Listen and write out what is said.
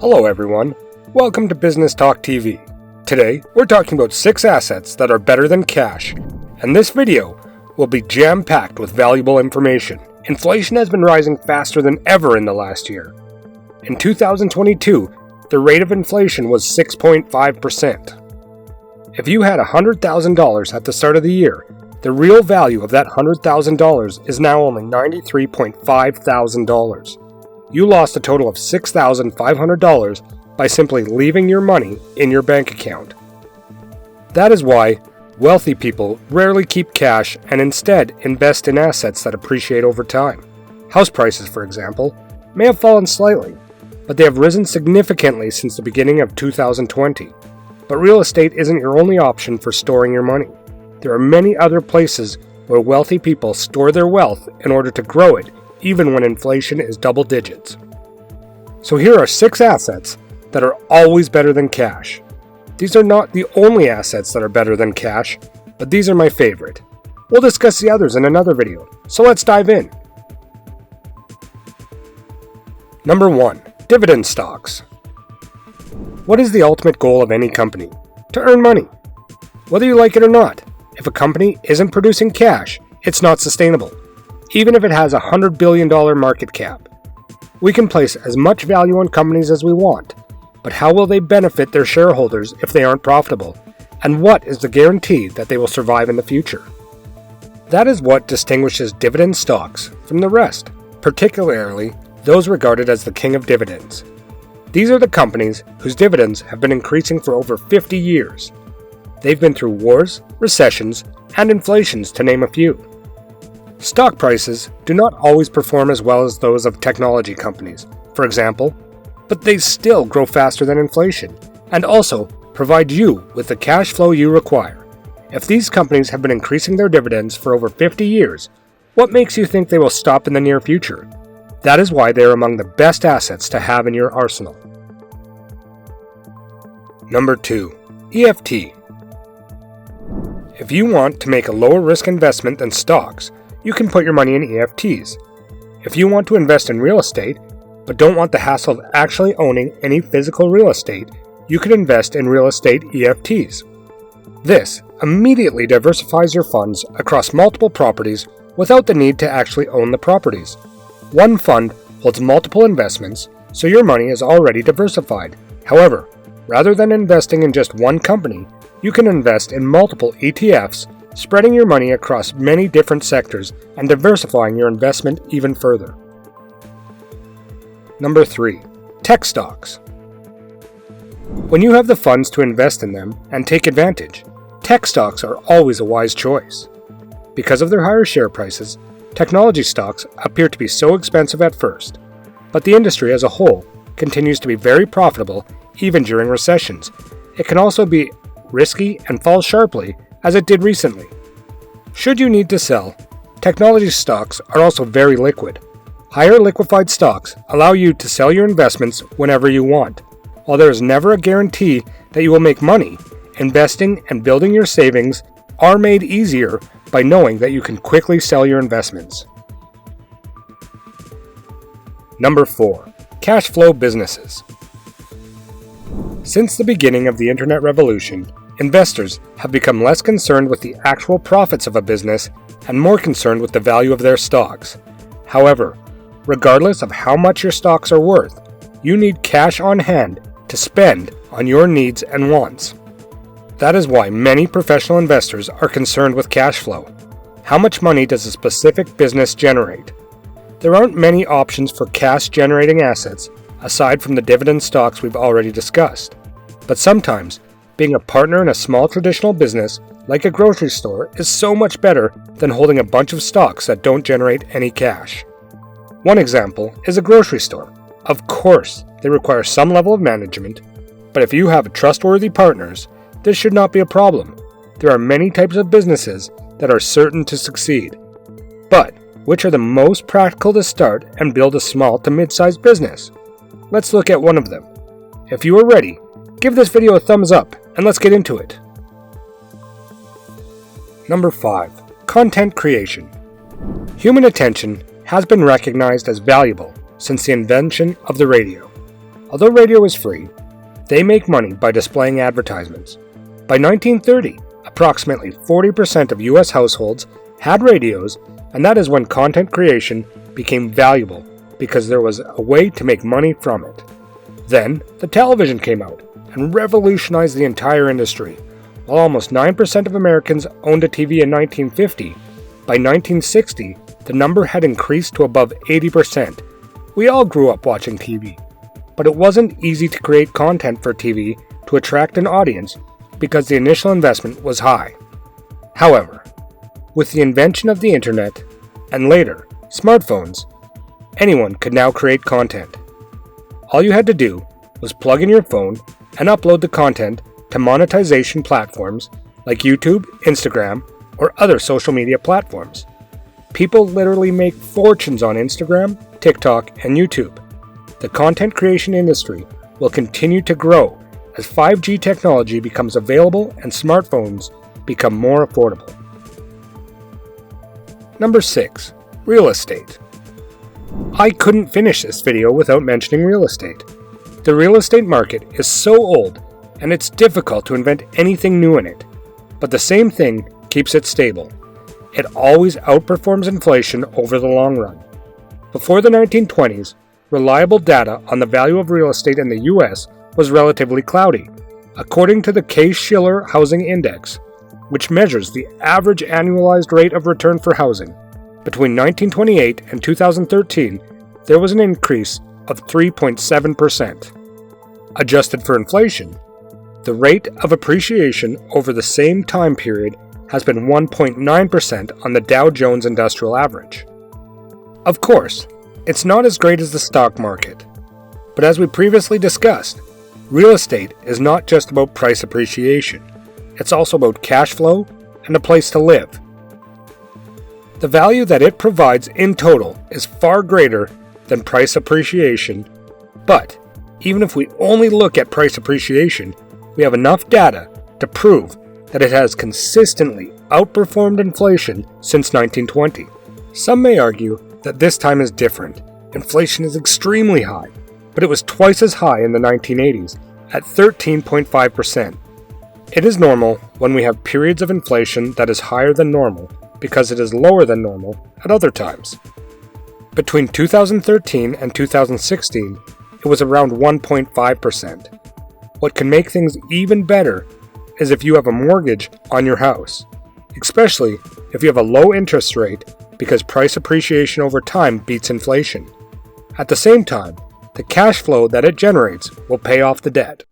Hello everyone, welcome to Business Talk TV. Today, we're talking about 6 assets that are better than cash, and this video will be jam-packed with valuable information. Inflation has been rising faster than ever in the last year. In 2022, the rate of inflation was 6.5%. If you had $100,000 at the start of the year, the real value of that $100,000 is now only $93.5 thousand. You lost a total of $6,500 by simply leaving your money in your bank account. That is why wealthy people rarely keep cash and instead invest in assets that appreciate over time. House prices, for example, may have fallen slightly, but they have risen significantly since the beginning of 2020. But real estate isn't your only option for storing your money. There are many other places where wealthy people store their wealth in order to grow it, even when inflation is double digits. So here are 6 assets that are always better than cash. These are not the only assets that are better than cash, but these are my favorite. We'll discuss the others in another video, so let's dive in. Number 1. Dividend stocks. What is the ultimate goal of any company? To earn money. Whether you like it or not, if a company isn't producing cash, it's not sustainable, even if it has a $100 billion market cap. We can place as much value on companies as we want, but how will they benefit their shareholders if they aren't profitable? And what is the guarantee that they will survive in the future? That is what distinguishes dividend stocks from the rest, particularly those regarded as the king of dividends. These are the companies whose dividends have been increasing for over 50 years. They've been through wars, recessions, and inflations, to name a few. Stock prices do not always perform as well as those of technology companies, for example, but they still grow faster than inflation, and also provide you with the cash flow you require. If these companies have been increasing their dividends for over 50 years, what makes you think they will stop in the near future? That is why they are among the best assets to have in your arsenal. Number 2. EFT. If you want to make a lower risk investment than stocks, you can put your money in EFTs. If you want to invest in real estate, but don't want the hassle of actually owning any physical real estate, you can invest in real estate EFTs. This immediately diversifies your funds across multiple properties without the need to actually own the properties. One fund holds multiple investments, so your money is already diversified. However, rather than investing in just one company, you can invest in multiple ETFs, spreading your money across many different sectors and diversifying your investment even further. Number 3. Tech stocks. When you have the funds to invest in them and take advantage, tech stocks are always a wise choice. Because of their higher share prices, technology stocks appear to be so expensive at first, but the industry as a whole continues to be very profitable even during recessions. It can also be risky and fall sharply, as it did recently. Should you need to sell, technology stocks are also very liquid. Higher liquefied stocks allow you to sell your investments whenever you want. While there is never a guarantee that you will make money, investing and building your savings are made easier by knowing that you can quickly sell your investments. Number 4. Cash flow businesses. Since the beginning of the internet revolution, investors have become less concerned with the actual profits of a business and more concerned with the value of their stocks. However, regardless of how much your stocks are worth, you need cash on hand to spend on your needs and wants. That is why many professional investors are concerned with cash flow. How much money does a specific business generate? There aren't many options for cash-generating assets aside from the dividend stocks we've already discussed. But sometimes, being a partner in a small traditional business, like a grocery store, is so much better than holding a bunch of stocks that don't generate any cash. One example is a grocery store. Of course, they require some level of management, but if you have trustworthy partners, this should not be a problem. There are many types of businesses that are certain to succeed. But which are the most practical to start and build a small to mid-sized business? Let's look at one of them. If you are ready, give this video a thumbs up and let's get into it. Number 5. Content creation. Human attention has been recognized as valuable since the invention of the radio. Although radio is free, they make money by displaying advertisements. By 1930, approximately 40% of US households had radios, and that is when content creation became valuable because there was a way to make money from it. Then, the television came out and revolutionized the entire industry. While almost 9% of Americans owned a TV in 1950, by 1960, the number had increased to above 80%. We all grew up watching TV, but it wasn't easy to create content for TV to attract an audience because the initial investment was high. However, with the invention of the internet, and later, smartphones, anyone could now create content. All you had to do was plug in your phone and upload the content to monetization platforms like YouTube, Instagram, or other social media platforms. People literally make fortunes on Instagram, TikTok, and YouTube. The content creation industry will continue to grow as 5G technology becomes available and smartphones become more affordable. Number 6. Real estate. I couldn't finish this video without mentioning real estate. The real estate market is so old, and it's difficult to invent anything new in it. But the same thing keeps it stable. It always outperforms inflation over the long run. Before the 1920s, reliable data on the value of real estate in the US was relatively cloudy. According to the Case-Shiller Housing Index, which measures the average annualized rate of return for housing, between 1928 and 2013, there was an increase of 3.7%. Adjusted for inflation, the rate of appreciation over the same time period has been 1.9% on the Dow Jones Industrial Average. Of course, it's not as great as the stock market, but as we previously discussed, real estate is not just about price appreciation, it's also about cash flow and a place to live. The value that it provides in total is far greater than price appreciation, but even if we only look at price appreciation, we have enough data to prove that it has consistently outperformed inflation since 1920. Some may argue that this time is different. Inflation is extremely high, but it was twice as high in the 1980s at 13.5%. It is normal when we have periods of inflation that is higher than normal because it is lower than normal at other times. Between 2013 and 2016, it was around 1.5%. What can make things even better is if you have a mortgage on your house, especially if you have a low interest rate because price appreciation over time beats inflation. At the same time, the cash flow that it generates will pay off the debt.